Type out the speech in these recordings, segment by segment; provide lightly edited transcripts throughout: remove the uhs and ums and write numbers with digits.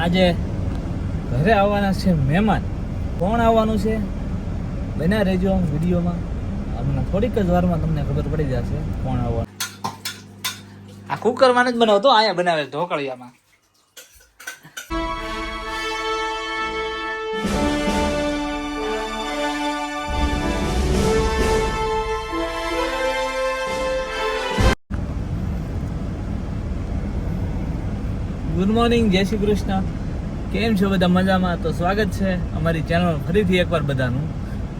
આજે ઘરે આવવાના છે મહેમાન. કોણ આવવાનું છે બના રહેજો વિડીયોમાં. હમણાં થોડીક જ વારમાં તમને ખબર પડી જશે કોણ આવવાનું. આ કુકરમાં જ બનાવતો, અહીંયા બનાવે ઢોકળિયામાં. ગુડ મોર્નિંગ, જય શ્રી કૃષ્ણ. કેમ છો બધા? મજામાં? તો સ્વાગત છે અમારી ચેનલ ફરીથી એકવાર બધાનું.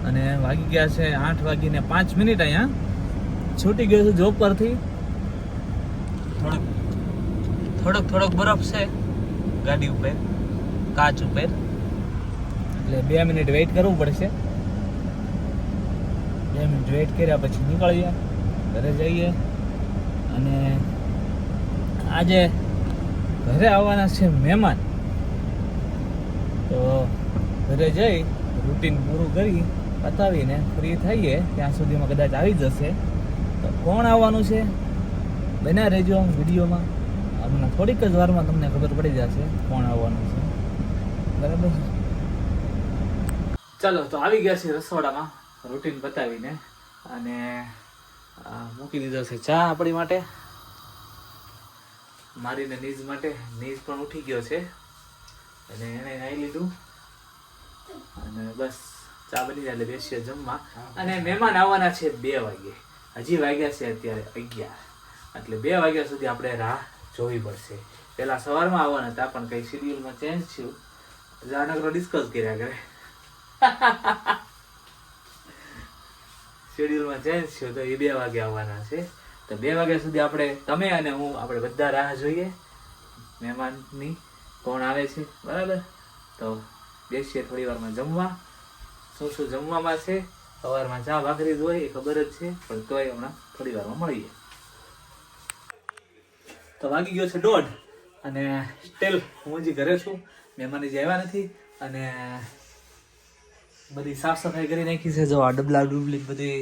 અને વાગી ગયા છે 8:05. અહીંયા છૂટી ગયો છું જોબ પરથી. થોડોક બરફ છે ગાડી ઉપર, કાચ ઉપર, એટલે 2 મિનિટ વેઇટ કરવું પડશે. 2 મિનિટ વેઇટ કર્યા પછી નીકળીએ, ઘરે જઈએ. અને આજે ઘરે આવવાના છે મહેમાન, તો ઘરે જઈ રૂટીન પૂરું કરી પતાવીને ફ્રી થઈએ ત્યાં સુધીમાં કદાચ આવી જશે. તો કોણ આવવાનું છે બના રહેજો વિડીયોમાં. હમણાં થોડીક જ વારમાં તમને ખબર પડી જશે કોણ આવવાનું છે. બરાબર, ચાલો તો આવી ગયા છે રસોડામાં રૂટીન પતાવીને. અને મૂકી દીધો છે ચા આપણી માટે, મારીને નીઝ માટે. નીઝ પણ ઉઠી ગયો છે અને એને નાઈ લીધું. અને બસ ચા બની જાય એટલે બેસીએ જમવા. અને મહેમાન આવવાના છે 2 વાગે. હજી વાગ્યા છે અત્યારે 11, એટલે 2 વાગ્યા સુધી આપણે રાહ જોવી પડશે. પેલા સવારમાં આવવાના હતા પણ કઈ શેડ્યુલમાં ચેન્જ થયું, જાનગરો ડિસ્કસ કર્યા કરે. શેડ્યુલમાં ચેન્જ થયું તો એ 2 વાગે આવવાના છે. તો 2 વાગ્યા સુધી આપણે, તમે અને હું, આપણે બધા રાહ જોઈએ મહેમાનની, કોણ આવે છે. બરાબર, તો બેસીએ થોડી વારમાં જમવા. શું જમવામાં છે? સવારમાં ચા ભાખરી જ હોય એ ખબર જ છે, પણ તોય હમણાં થોડી વારમાં મળીએ. તો વાગી ગયો છે 1:30 અને સ્ટીલ હું હજી ઘરે છું. મહેમાન હજી આવ્યા નથી. અને બધી સાફ સફાઈ કરી નાખી છે. જો આ ડબલા ડુબલી બધી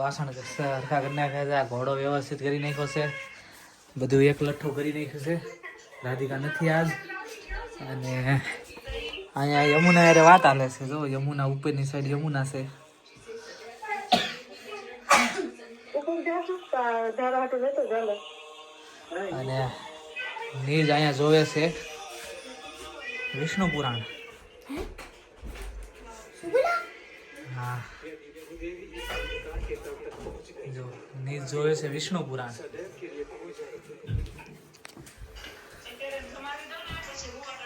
વાસણ સરખા કરી નાખ્યા છે. આ ઘોડો વ્યવસ્થિત કરી નાખ્યો છે. બધું એક લઠ્ઠું કરી નાખ્યું છે. રાધિકા નથી આજ. અને અહીંયા યમુના યારે વાત હાલે છે. જો યમુના ઉપરની સાઈડ યમુના છે. અને નીજ અહીંયા જોવે છે વિષ્ણુ પુરાણ. હા, જો નીજ જોવે છે વિષ્ણુ પુરાણ.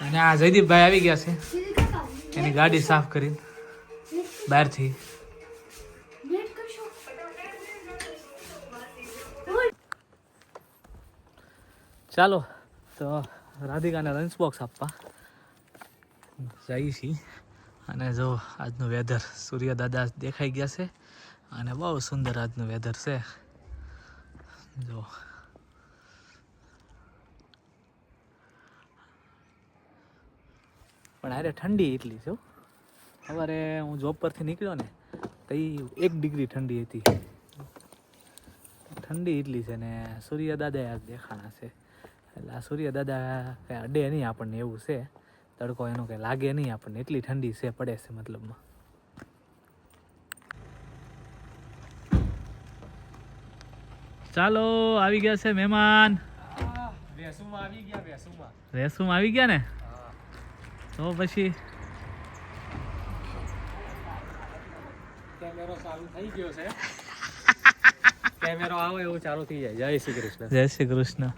અને આ જયદીપભાઈ આવી ગયા છે એની ગાડી સાફ કરીને બહારથી. ચાલો તો રાધિકાને લંચ બોક્સ આપવા જઈએ છીએ. અને જો આજનું વેધર, સૂર્ય દાદા દેખાઈ ગયા છે અને બહુ સુંદર આજનું વેધર છે. જો પણ અરે ઠંડી એટલી છે. સવારે હું જોબ પરથી નીકળ્યો ને તો 1 ડિગ્રી ઠંડી હતી. ઠંડી એટલી છે ને સૂર્ય દાદા આજ દેખાણા છે. એટલે આ સૂર્ય દાદા કંઈ અડે નહીં આપણને એવું છે. તડકો એનો કંઈ લાગે નહીં આપણને, એટલી ઠંડી છે પડે છે મતલબમાં. ચાલો આવી ગયા છે મહેમાન. વેસુમાં આવી ગયા ને? તો પછી કેમેરો ચાલુ થઈ ગયો છે. કેમેરો આવે એવું ચાલુ થઈ જાય. જય શ્રી કૃષ્ણ. જય શ્રી કૃષ્ણ.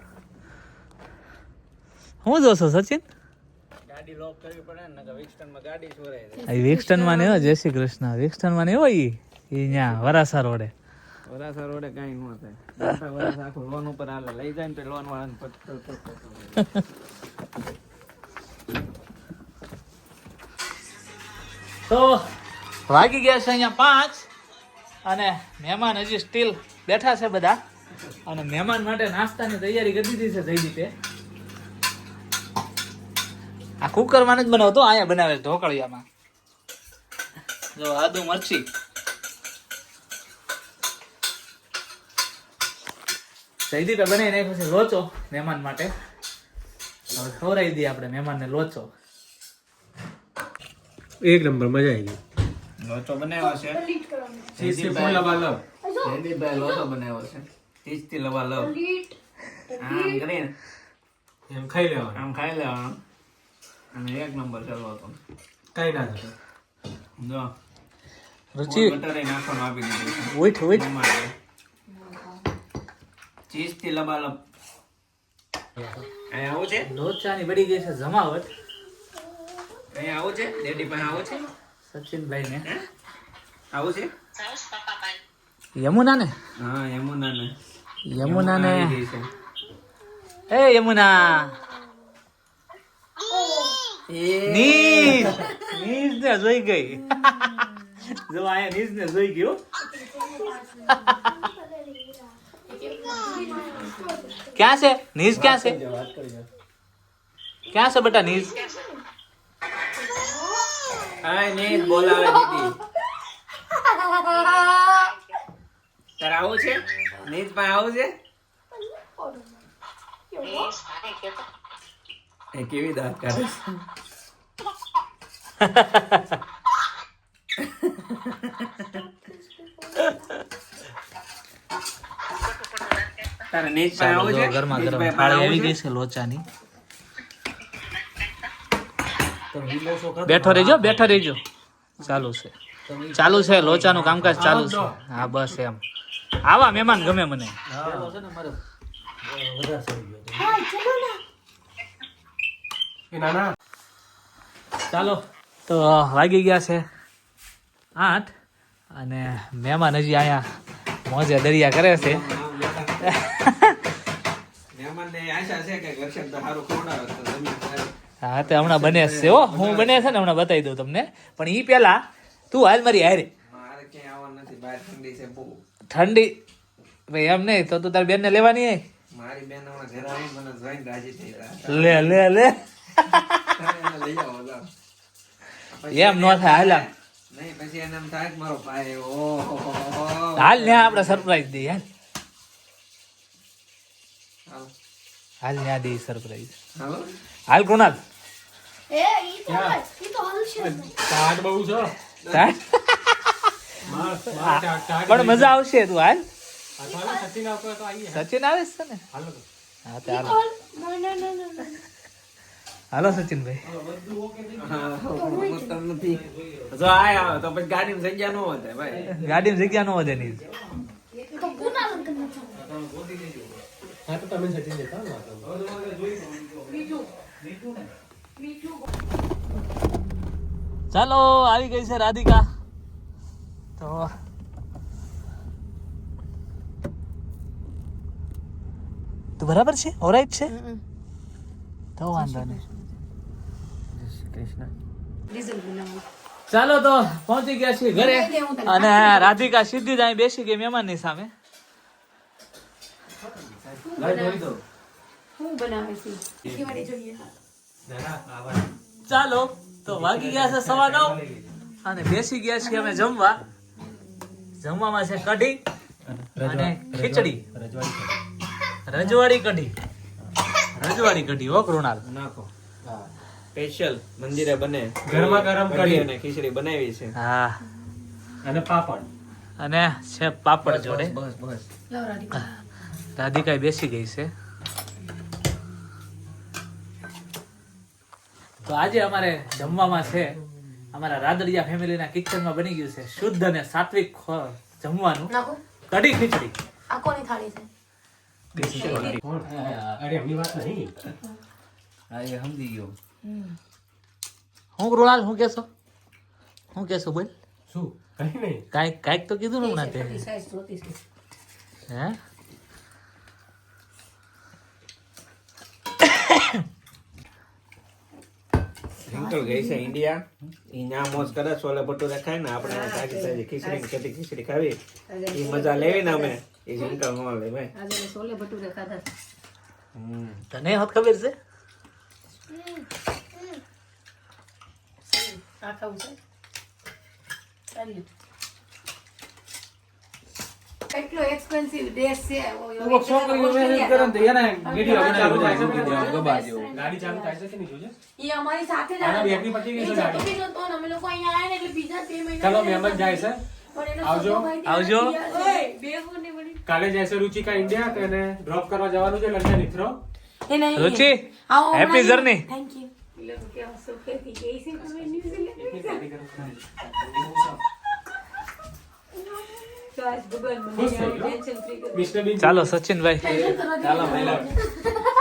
હું જોશો સચિન? ગાડી લોક કરવી પડે ને, નકર વિક્સટનમાં ગાડી ચોરાય જાય. આ વિક્સટનમાં ને હો. જય શ્રી કૃષ્ણ. વિક્સટનમાં ને હોય ઈ ન્યા વરાસા રોડે. વરાસા રોડે કાઈ ન થાય. વરાસા આખું લોન ઉપર હાલે, લઈ જાય ને તો લોન વાળાને પત્તર. તો વાગી ગયા છે અહીંયા 5 અને મહેમાન હજી સ્ટીલ બેઠા છે બધા. અને મહેમાન માટે નાસ્તાની તૈયારી કરી દીધી છે જયદીપે. આ કુકરમાં જ બનાવતો, અહીંયા બનાવે ઢોકળિયામાં. જો આદુ મરચી, જયદીપે બનાવી નાખ્યો છે લોચો મહેમાન માટે. હવે ખવડાવી દઈએ આપણે મહેમાનને લોચો. એક નંબર મજા આવી ગઈ. લોચો બનાવ્યો છે ચીઝથી લબાલબ. જયદીપભાઈ લોચો બનાવ્યો છે ચીઝથી લબાલબ. આમ કરીને એમ ખાઈ લેવાનું. આમ ખાઈ લેવાનું અને એક નંબર છે લોચો. કઈ ના થતું. જો રુચિ બટરે નાખવાનું આપી દીધું છે. ઉઠ ઉઠ એમાં ચીઝથી લબાલબ. અહીંયા આવું છે લોચાની બળી ગઈ છે જમાવટ. અહીંયા આવું છે ડેડી પાસે આવું છે સચિનભાઈ ને આવું છે યમુના ને હા યમુના ને યમુના ને આવી ગઈ છે. એ યમુના નીજ નીજ ને જોઈ ગઈ જો આયા નીજ ને જોઈ ગયો ક્યાં છે નીજ ક્યાં છે ક્યાં છે બેટા નીજ હા નહીં બોલાવે દીદી તારે આવું છે નીચ પાસે આવું છે એ કેવી દાંત કાઢે છે તારે નીચ પાસે આવું છે ગરમા નીચ ગરમ પાસે થાળી આવું આવી છે? ગઈ છે લોચાની બેઠો રહેજો ચાલુ છે લોચાનું કામકાજ ચાલુ છે હા બસ એમ આવા મહેમાન ગમે મને ના ના ચાલો તો વાગી ગયા છે 8 અને મહેમાન હજી અહીંયા મોજે દરિયા કરે છે મહેમાનને આશા છે કે ઘરશે તો સારું ખવડાવે તો જમીન સારી. હા તે હમણાં બને છે હો હું બને છે ને હમણાં બતાવી દઉં તમને પણ ઈ પેલા તું હાલ મારી હારે મારે ક્યાંય આવવાનું નથી બહાર ઠંડી છે બહુ ઠંડી ભાઈ એમ નહીં તો તું તારી બેન ને લેવાની હે મારી બેન હમણાં ઘરે આવી મને જોઈને રાજી થઈ ગયા લે એને લઈ આવો જાઓ. પછી એમ નો થાય હાલ નહીં પછી એને એમ થાય કે મારો ભાઈ ઓહો હાલ ને આપણે સરપ્રાઈઝ દઈએ હાલ ને દઈએ સરપ્રાઈઝ હાલો હાલ કુણાલ ચાટ બહુ છે. પણ મજા આવશે તું હાલ સચિન આવતો તો આવીએ. સચિન આવે છે ને હાલો તો. હા તે હાલો હાલો સચિનભાઈ મતલબ નથી જો આયા તો પછી ગાડીમાં જગ્યા ન વધે ભાઈ ગાડીમાં જગ્યા ન વધે ની હા તો તમે સચિન દેતા હો તો. ચાલો આવી ગઈ છે રાધિકા તો તું બરાબર છે ઓરાઈટ છે તો વાંધો નહીં ચાલો તો પહોંચી ગયા છીએ ઘરે અને રાધિકા સીધી જ અહીં બેસી ગઈ મહેમાનની સામે ચાલો તો વાગી ગયા છે 9:15 અને બેસી ગયા છીએ અમે જમવામાં છે કઢી અને ખીચડી રજવાડી કઢી હો કૃણાલ નાખો સ્પેશિયલ મંદિરે બને ગરમા ગરમ કઢી અને ખીચડી બનાવી છે હા અને પાપડ. અને છે પાપડ જોડે બસ બસ રાધિકા બેસી ગઈ છે તો આજે અમારે જમવામાં છે અમારા રાદડિયા ફેમિલીના કિચનમાં બની ગયું છે શુદ્ધ અને સાત્વિક જમવાનું કઢી ખીચડી આ કોની થાળી છે કોણ? અરે એમની વાત નહીં. હા એ સમજી ગયો હું કૃણાલ હું કેશો બોલ શું કઈ નહીં. કાંઈક તો કીધું ને હમણાં તે સાઈઝ જોતી છે હે રિંકલ ગઈ છે ઇન્ડિયા ઈ ન્યા મોજ કરે છોલે ભટુરે ખાય ને આપણે તાજી તાજી ખીચડી ને કઢી ખીચડી ખાવી ઈ મજા લેવી ને અમે ઈ રિંકલ નો લે ભાઈ આજે મેં છોલે ભટુરે ખાધા છે. તને હોત ખબર છે આ ખાવું છે ચાલ્યું એટલો એક્સપેન્સિવ ડ્રેસ છે તો છોકરીઓ મહેનત કરે ને તો એને ગીડીઓ ચાલુ થાય છે બનાવી ને? ગબા જેવો. ગાડી ચાલુ થાય છે કે નહીં જોજે? ઈ અમારી સાથે જ આના આવ્યો. બેગની પતી ગઈ છે એ જતો ગાડી. બી નહોતો ને અમે લોકો અહીંયા આયા ને એટલે બીજા 2 મહિના ચલો મહેમાન જાય છે. પણ એનો આવજો. છોકરો ભાઈ આવજો. ઓય, બેગોને વળી. કાલે જાય છે રુચિકા ઇન્ડિયા તો એને ડ્રોપ કરવા જવાનું છે લંડન હિથરો. એ નહીં. રુચિ આવો હેપી હમણાં. જર્ની. Thank you. એ લોકો કે આ સોફેથી ગઈ છે તમે ન્યુઝીલેન્ડ. કાશ ભગવાન મને ખુશ થઈ આવું ગયો? ટેન્શન ફ્રી કરી. મિસ્ટર બીન ચાલો સચિનભાઈ ટેન્શન કરવા દે. ચાલો, મહિલા.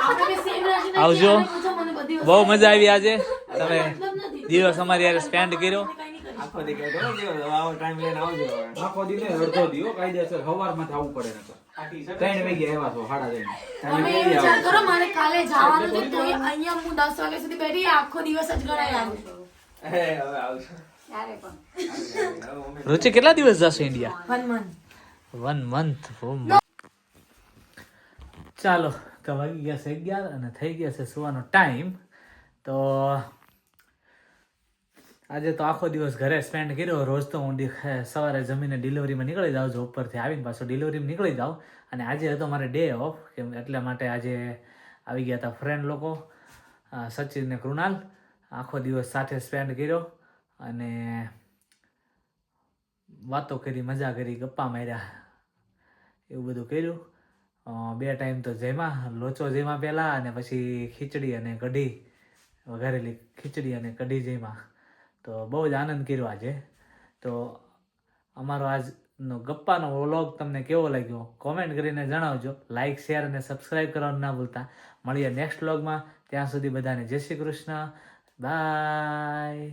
આપણે બે same રાશિના આવજો. છીએ, આને પૂછો મને બધી બહુ વસ્તુ. મજા આવી આજે તમે મતલબ નથી. દિવસ અમારી યારે સ્પેન્ડ કર્યો. કાંઈ નહીં કરી. આખો દી કહે, "ચલો દિવસ, હવે આવો time લઈને આવજો હવે." આખો દી નહીં, અડધો દી હો, કાયદેસર સવારમાં જ આવવું પડે નકર. આ ટી-શર્ટ 3 વાગે આવ્યા છો, 3:30. તમે એ વિચાર કરો મારે કાલે જવાનું છે તો અહીંયા હું 10 વાગ્યા સુધી બેઠી આખો દિવસ જ ગણાય આવું હવે આવશો. ત્યારે પણ રુચિ કેટલા દિવસ જશે ઇન્ડિયા? 1 month 1 month. ચાલો તો વાગી ગયા છે 11 અને થઈ ગયા છે સુવાનો ટાઈમ. તો આજે તો આખો દિવસ ઘરે સ્પેન્ડ કર્યો. રોજ તો હું સવારે જમીને ડિલિવરીમાં નીકળી જાઉં છું, ઉપરથી આવીને પાછો ડિલિવરીમાં નીકળી જાઉં. અને આજે હતો મારે ડે ઓફ, કેમ એટલા માટે આજે આવી ગયા હતા ફ્રેન્ડ લોકો, સચિન ને કૃણાલ. આખો દિવસ સાથે સ્પેન્ડ કર્યો અને વાતો કરી, મજા કરી, ગપ્પા માર્યા, એવું બધું કર્યું. 2 ટાઈમ તો જમ્યા, લોચો જમ્યા પહેલાં અને પછી ખીચડી અને કઢી, વઘારેલી ખીચડી અને કઢી જમ્યા. તો બહુ જ આનંદ કર્યો આજે. તો અમારો આજનો ગપ્પાનો વ્લોગ તમને કેવો લાગ્યો કોમેન્ટ કરીને જણાવજો. લાઇક, શેર અને સબસ્ક્રાઈબ કરવાનું ના ભૂલતા. મળીએ નેક્સ્ટ વ્લોગમાં. ત્યાં સુધી બધાને જય શ્રી કૃષ્ણ. બાય.